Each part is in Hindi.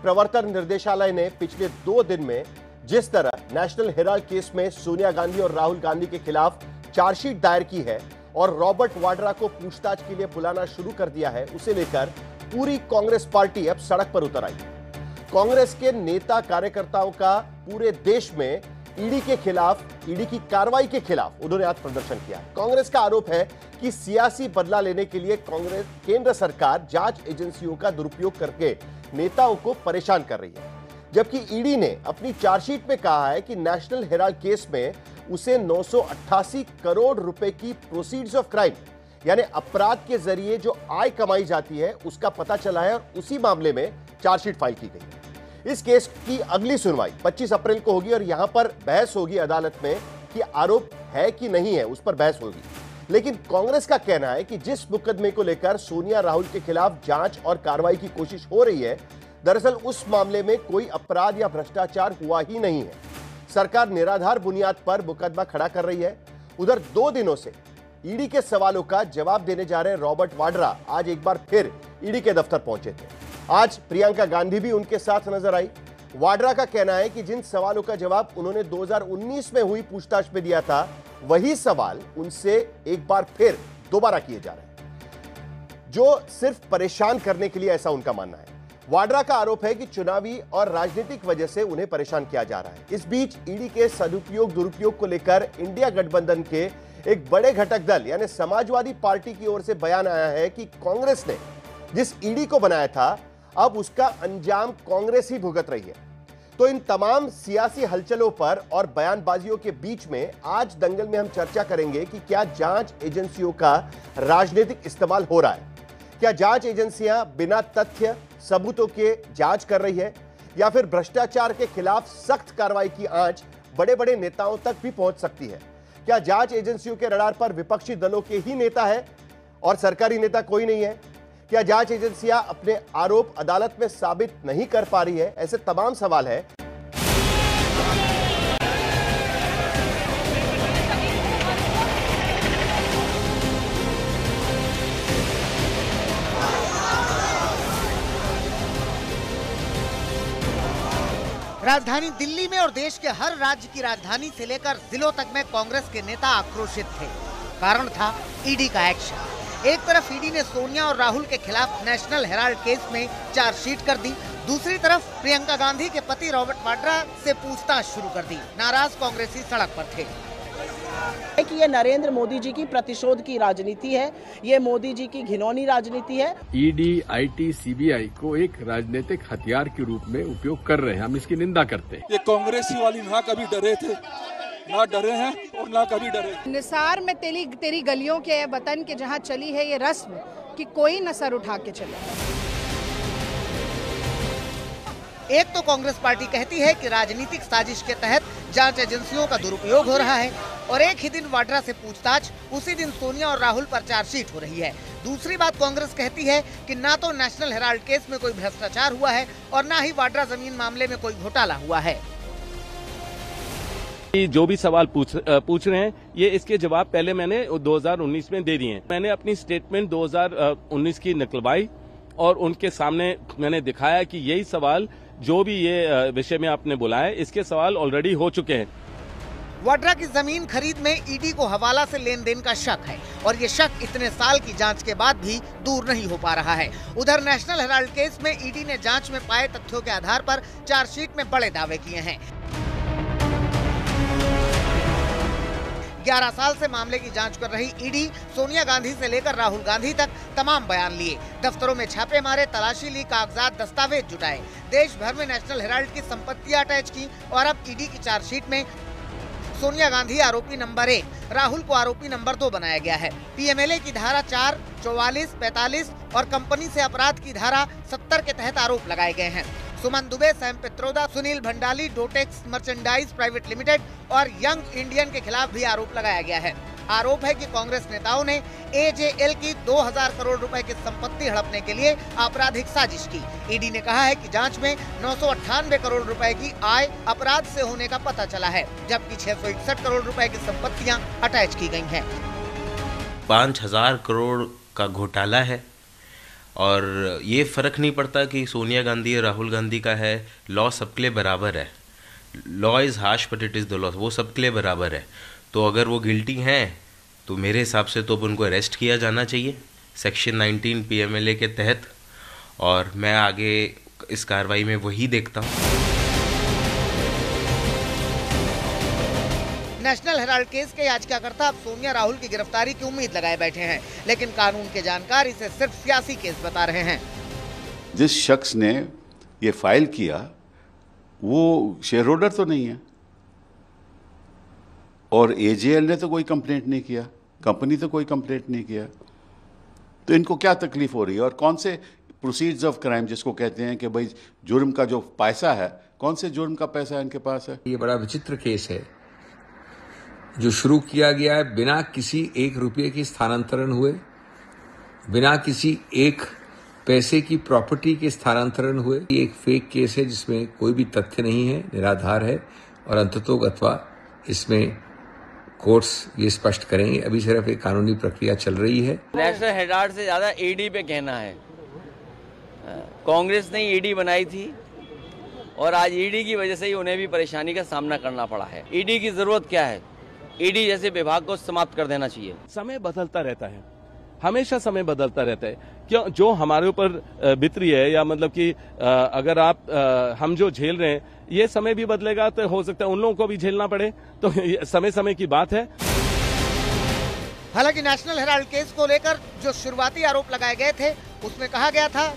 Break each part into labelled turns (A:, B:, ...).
A: प्रवर्तन निर्देशालय ने पिछले 2 दिन में जिस तरह नेशनल हेराल्ड केस में सोनिया गांधी और राहुल गांधी के खिलाफ चार्जशीट दायर की है और रॉबर्ट वाड्रा को पूछताछ के लिए बुलाना शुरू कर दिया है, उसे लेकर पूरी कांग्रेस पार्टी अब सड़क पर उतर आई है। कांग्रेस के नेता कार्यकर्ताओं का पूरे देश में ईडी के खिलाफ, ईडी की कार्रवाई के खिलाफ उन्होंने आज प्रदर्शन किया। कांग्रेस का आरोप है कि सियासी बदला लेने के लिए कांग्रेस केंद्र सरकार जांच एजेंसियों का दुरुपयोग करके नेताओं को परेशान कर रही है। जबकि ईडी ने अपनी चार्जशीट में कहा है कि नेशनल हेराल्ड केस में उसे 988 करोड़ रुपए की प्रोसीड्स ऑफ क्राइम, यानी अपराध के जरिए जो आय कमाई जाती है, उसका पता चला है और उसी मामले में चार्जशीट फाइल की गई है। इस केस की अगली सुनवाई 25 अप्रैल को होगी और यहां पर बहस होगी अदालत में कि आरोप है कि नहीं है, उस पर बहस होगी। लेकिन कांग्रेस का कहना है कि जिस मुकदमे को लेकर सोनिया राहुल के खिलाफ जांच और कार्रवाई की कोशिश हो रही है, दरअसल उस मामले में कोई अपराध या भ्रष्टाचार हुआ ही नहीं है। सरकार निराधार बुनियाद पर मुकदमा खड़ा कर रही है। उधर 2 दिनों से ईडी के सवालों का जवाब देने जा रहे रॉबर्ट वाड्रा आज एक बार फिर ईडी के दफ्तर पहुंचे थे। आज प्रियंका गांधी भी उनके साथ नजर आई। वाड्रा का कहना है कि जिन सवालों का जवाब उन्होंने 2019 में हुई पूछताछ में दिया था, वही सवाल उनसे एक बार फिर दोबारा किए जा रहे हैं, जो सिर्फ परेशान करने के लिए, ऐसा उनका मानना है। वाड्रा का आरोप है कि चुनावी और राजनीतिक वजह से उन्हें परेशान किया जा रहा है। इस बीच ईडी के सदुपयोग दुरुपयोग को लेकर इंडिया गठबंधन के एक बड़े घटक दल यानी समाजवादी पार्टी की ओर से बयान आया है कि कांग्रेस ने जिस ईडी को बनाया था, अब उसका अंजाम कांग्रेस ही भुगत रही है। तो इन तमाम सियासी हलचलों पर और बयानबाजियों के बीच में आज दंगल में हम चर्चा करेंगे कि क्या जांच एजेंसियों का राजनीतिक इस्तेमाल हो रहा है? क्या जांच एजेंसियां बिना तथ्य सबूतों के जांच कर रही है, या फिर भ्रष्टाचार के खिलाफ सख्त कार्रवाई की आंच बड़े बड़े नेताओं तक भी पहुंच सकती है? क्या जांच एजेंसियों के रडार पर विपक्षी दलों के ही नेता है और सरकारी नेता कोई नहीं है? क्या जांच एजेंसियां अपने आरोप अदालत में साबित नहीं कर पा रही है? ऐसे तमाम सवाल है।
B: राजधानी दिल्ली में और देश के हर राज्य की राजधानी से लेकर जिलों तक में कांग्रेस के नेता आक्रोशित थे। कारण था ईडी का एक्शन। एक तरफ ईडी ने सोनिया और राहुल के खिलाफ नेशनल हेराल्ड केस में चार्जशीट कर दी, दूसरी तरफ प्रियंका गांधी के पति रॉबर्ट वाड्रा से पूछताछ शुरू कर दी। नाराज कांग्रेसी सड़क पर थे
C: कि ये नरेंद्र मोदी जी की प्रतिशोध की राजनीति है, ये मोदी जी की घिनौनी राजनीति है।
D: ईडी, आईटी, सीबीआई को एक राजनीतिक हथियार के रूप में उपयोग कर रहे हैं, हम इसकी निंदा करते हैं।
E: ये कांग्रेसी वाली ना कभी डरे थे, ना डरे हैं और ना कभी डरे।
F: निसार में तेरी गलियों के वतन के जहाँ चली है ये रस्म कि कोई न सर उठा के चले।
B: एक तो कांग्रेस पार्टी कहती है कि राजनीतिक साजिश के तहत जांच एजेंसियों का दुरुपयोग हो रहा है और एक ही दिन वाड्रा से पूछताछ, उसी दिन सोनिया और राहुल पर चार्जशीट हो रही है। दूसरी बात कांग्रेस कहती है कि ना तो नेशनल हेराल्ड केस में कोई भ्रष्टाचार हुआ है और ना ही वाड्रा जमीन मामले में कोई घोटाला हुआ है।
G: जो भी सवाल पूछ रहे हैं, ये इसके जवाब पहले मैंने 2019 में दे दिए हैं। मैंने अपनी स्टेटमेंट 2019 की निकलवाई और उनके सामने मैंने दिखाया कि यही सवाल, जो भी ये विषय में आपने बुलाया, इसके सवाल ऑलरेडी हो चुके हैं।
B: वाड्रा की जमीन खरीद में ईडी को हवाला से लेन देन का शक है और ये शक इतने साल की जांच के बाद भी दूर नहीं हो पा रहा है। उधर नेशनल हेराल्ड केस में ईडी ने जांच में पाए तथ्यों के आधार पर चार्जशीट में बड़े दावे किए हैं। 11 साल से मामले की जांच कर रही ईडी सोनिया गांधी से लेकर राहुल गांधी तक तमाम बयान लिए, दफ्तरों में छापे मारे, तलाशी ली, कागजात दस्तावेज जुटाए, देश भर में नेशनल हेराल्ड की संपत्तियां अटैच की और अब ईडी की चार्जशीट में सोनिया गांधी आरोपी नंबर 1, राहुल को आरोपी नंबर 2 बनाया गया है। पीएमएलए की धारा 4, 44, 45 और कंपनी से अपराध की धारा 70 के तहत आरोप लगाए गए हैं। Suman Dubey, Sam Pitroda, Sunil Bhandali, Dotex merchandise private limited और यंग इंडियन के खिलाफ भी आरोप लगाया गया है। आरोप है कि कांग्रेस नेताओं ने एजेएल की 2000 करोड़ रुपए की संपत्ति हड़पने के लिए आपराधिक साजिश की। ईडी ने कहा है कि जांच में 998 करोड़ रुपए की आय अपराध से होने का पता चला है, जबकि 661 करोड़ रुपए की संपत्तियां अटैच की गई हैं।
H: 5000 करोड़ का घोटाला है और ये फ़र्क नहीं पड़ता कि सोनिया गांधी और राहुल गांधी का है, लॉ सबके लिए बराबर है। Law is harsh but it is the law, वो सबके लिए बराबर है। तो अगर वो गिल्टी हैं तो मेरे हिसाब से तो उनको अरेस्ट किया जाना चाहिए सेक्शन 19 PMLA के तहत, और मैं आगे इस कार्रवाई में वही देखता हूँ।
B: नेशनल हेराल्ड केस के याचिकाकर्ता अब सोनिया राहुल की गिरफ्तारी की उम्मीद लगाए बैठे हैं, लेकिन कानून के जानकार इसे सिर्फ सियासी केस बता रहे हैं।
I: जिस शख्स ने ये फाइल किया वो शेयर होल्डर तो नहीं है, और AJL ने तो कोई कंप्लेंट नहीं किया, कंपनी तो कोई कंप्लेंट नहीं किया, तो इनको क्या तकलीफ हो रही है? और कौन से प्रोसीड्स ऑफ क्राइम जिसको कहते हैं कि भाई जुर्म का जो पैसा है, कौन से जुर्म का पैसा इनके पास है?
J: ये बड़ा विचित्र केस है जो शुरू किया गया है बिना किसी 1 रुपये की स्थानांतरण हुए, बिना किसी 1 पैसे की प्रॉपर्टी के स्थानांतरण हुए। ये एक फेक केस है जिसमें कोई भी तथ्य नहीं है, निराधार है, और अंततोगत्वा इसमें कोर्ट्स ये स्पष्ट करेंगे। अभी सिर्फ एक कानूनी प्रक्रिया चल रही है।
K: नेशनल हेराल्ड से ज्यादा ED पे कहना है। कांग्रेस ने ED बनाई थी और आज ED की वजह से ही उन्हें भी परेशानी का सामना करना पड़ा है। ED की जरूरत क्या है? ED जैसे विभाग को समाप्त कर देना चाहिए।
G: समय बदलता रहता है, हमेशा समय बदलता रहता है। क्यों जो हमारे ऊपर बीत रही है, या मतलब कि अगर आप हम जो झेल रहे हैं, ये समय भी बदलेगा तो हो सकता है उन लोगों को भी झेलना पड़े, तो समय समय की बात है।
B: हालांकि नेशनल हेराल्ड केस को लेकर जो शुरुआती आरोप लगाए गए थे उसमें कहा गया था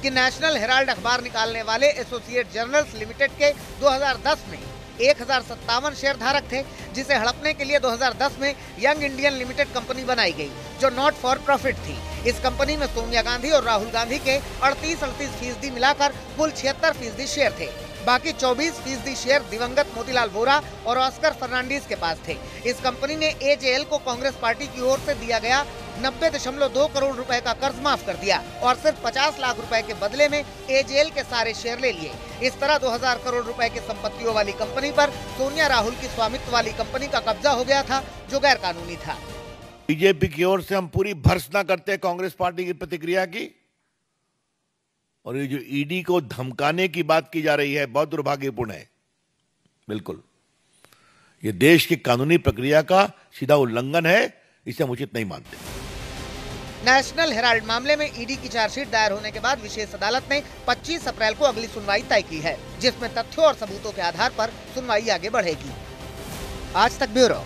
B: कि नेशनल हेराल्ड अखबार निकालने वाले एसोसिएट जर्नल्स लिमिटेड के 2010 में 1057 शेयर धारक थे, जिसे हड़पने के लिए 2010 में यंग इंडियन लिमिटेड कंपनी बनाई गई, जो नॉट फॉर प्रॉफिट थी। इस कंपनी में सोनिया गांधी और राहुल गांधी के 38% मिलाकर कुल 76% शेयर थे। बाकी 24% शेयर दिवंगत मोतीलाल वोरा और ऑस्कर फर्नांडीज के पास थे। इस कंपनी ने AJL को कांग्रेस पार्टी की ओर से दिया गया 90.2 करोड़ रुपए का कर्ज माफ कर दिया और सिर्फ 50 लाख रुपए के बदले में AJL के सारे शेयर ले लिए। इस तरह 2000 करोड़ रुपए की संपत्तियों वाली कंपनी पर सोनिया राहुल की स्वामित्व वाली कंपनी का कब्जा हो गया था, जो गैर कानूनी था।
L: बीजेपी की ओर से हम पूरी भर्त्सना करते हैं कांग्रेस पार्टी की प्रतिक्रिया की, और ये जो ED को धमकाने की बात की जा रही है बहुत दुर्भाग्यपूर्ण है। बिल्कुल ये देश की कानूनी प्रक्रिया का सीधा उल्लंघन है, इसे हम उचित नहीं मानते।
B: नेशनल हेराल्ड मामले में ED की चार्जशीट दायर होने के बाद विशेष अदालत ने 25 अप्रैल को अगली सुनवाई तय की है, जिसमें तथ्यों और सबूतों के आधार पर सुनवाई आगे बढ़ेगी। आज तक ब्यूरो।